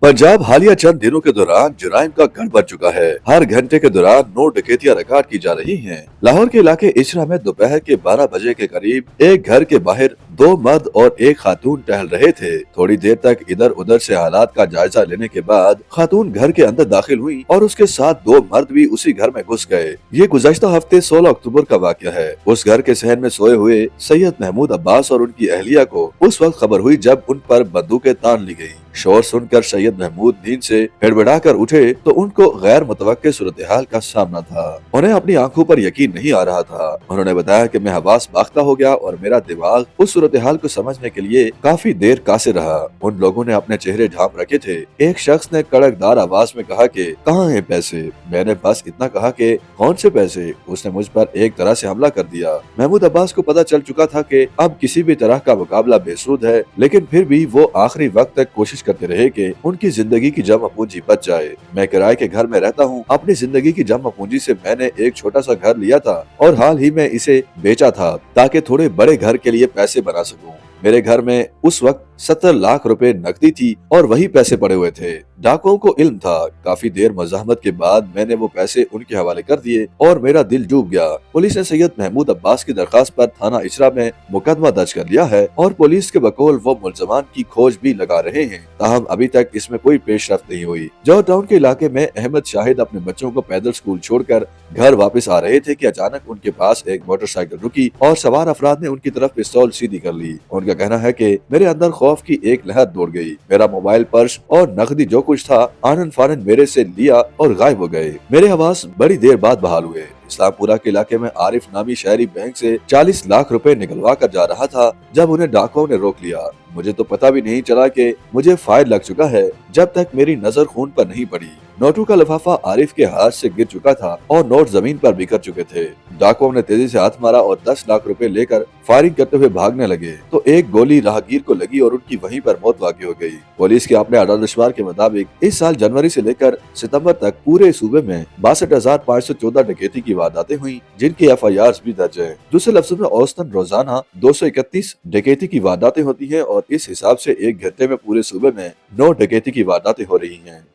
पंजाब हालिया चंद दिनों के दौरान जुराइम का गढ़ बन चुका है। हर घंटे के दौरान 9 डकैतियां रिकॉर्ड की जा रही हैं। लाहौर के इलाके इशरा में दोपहर के 12 बजे के करीब एक घर के बाहर 2 मर्द और एक खातून टहल रहे थे। थोड़ी देर तक इधर उधर से हालात का जायजा लेने के बाद खातून घर के अंदर दाखिल हुई और उसके साथ 2 मर्द भी उसी घर में घुस गए। ये गुज़श्ता हफ्ते 16 अक्टूबर का वाक़या है। उस घर के सहन में सोए हुए सैयद महमूद अब्बास और उनकी अहलिया को उस वक्त खबर हुई जब उन पर बंदूकें तान ली गयी। शोर सुनकर सैयद महमूद नींद से हड़बड़ा कर उठे तो उनको गैर मुतवक्के सूरत-ए-हाल का सामना था। उन्हें अपनी आंखों पर यकीन नहीं आ रहा था। उन्होंने बताया कि मैं हवास बाख्ता हो गया और मेरा दिमाग उस सूरत-ए-हाल को समझने के लिए काफी देर कासिर रहा। उन लोगों ने अपने चेहरे ढांप रखे थे। एक शख्स ने कड़कदार आवाज में कहा कि कहाँ हैं पैसे? मैंने बस इतना कहा कि कौन से पैसे? उसने मुझ पर एक तरह से हमला कर दिया। महमूद अब्बास को पता चल चुका था कि अब किसी भी तरह का मुकाबला बेसुध है, लेकिन फिर भी वो आखिरी वक्त तक कोशिश करते रहे कि उनकी जिंदगी की जमा पूंजी बच जाए। मैं किराए के घर में रहता हूँ। अपनी जिंदगी की जमा पूंजी से मैंने एक छोटा सा घर लिया था और हाल ही में इसे बेचा था ताकि थोड़े बड़े घर के लिए पैसे बना सकूं। मेरे घर में उस वक्त 70 लाख रुपए नकदी थी और वही पैसे पड़े हुए थे। डाकुओं को इल्म था। काफी देर मज़ाहमत के बाद मैंने वो पैसे उनके हवाले कर दिए और मेरा दिल डूब गया। पुलिस ने सैयद महमूद अब्बास की दरखास्त पर थाना इशरा में मुकदमा दर्ज कर लिया है और पुलिस के बकौल वो मुलजमान की खोज भी लगा रहे हैं। ताहम अभी तक इसमें कोई पेशरफ्त नहीं हुई। जौहर टाउन के इलाके में अहमद शाहिद अपने बच्चों को पैदल स्कूल छोड़कर घर वापस आ रहे थे कि अचानक उनके पास एक मोटरसाइकिल रुकी और सवार अफराद ने उनकी तरफ पिस्तौल सीधी कर ली। उनका कहना है कि मेरे अंदर खौफ की एक लहर दौड़ गई। मेरा मोबाइल, पर्स और नकदी जो कुछ था आनन फानन मेरे से लिया और गायब हो गए। मेरे हवास बड़ी देर बाद बहाल हुए। इस्लामपुरा के इलाके में आरिफ नामी शहरी बैंक से 40 लाख रुपए निकलवा कर जा रहा था जब उन्हें डाकुओं ने रोक लिया। मुझे तो पता भी नहीं चला कि मुझे फायर लग चुका है जब तक मेरी नजर खून पर नहीं पड़ी। नोटों का लिफाफा आरिफ के हाथ से गिर चुका था और नोट जमीन पर बिखर चुके थे। डाकुओं ने तेजी से हाथ मारा और 10 लाख रुपए लेकर फायरिंग करते हुए भागने लगे तो एक गोली राहगीर को लगी और उनकी वहीं पर मौत वाक़ई हो गई। पुलिस के अपने आदेशवार के मुताबिक इस साल जनवरी से लेकर सितंबर तक पूरे सूबे में 62,514 डकैती की वारदातें हुई, जिनकी FIRs भी दर्ज है। दूसरे लफ्जों में औसतन रोजाना 231 डकैती की वारदातें होती हैं और इस हिसाब से एक घंटे में पूरे सूबे में 9 डकैती की वारदातें हो रही हैं।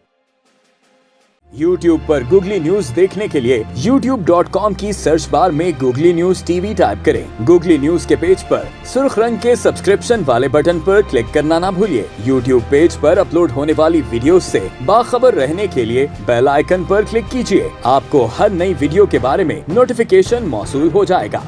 YouTube पर गूगली न्यूज देखने के लिए youtube.com की सर्च बार में गूगली न्यूज TV टाइप करें। गूगली न्यूज के पेज पर सुर्ख रंग के सब्सक्रिप्शन वाले बटन पर क्लिक करना ना भूलिए। YouTube पेज पर अपलोड होने वाली वीडियोस से बाखबर रहने के लिए बेल आइकन पर क्लिक कीजिए। आपको हर नई वीडियो के बारे में नोटिफिकेशन मौसूल हो जाएगा।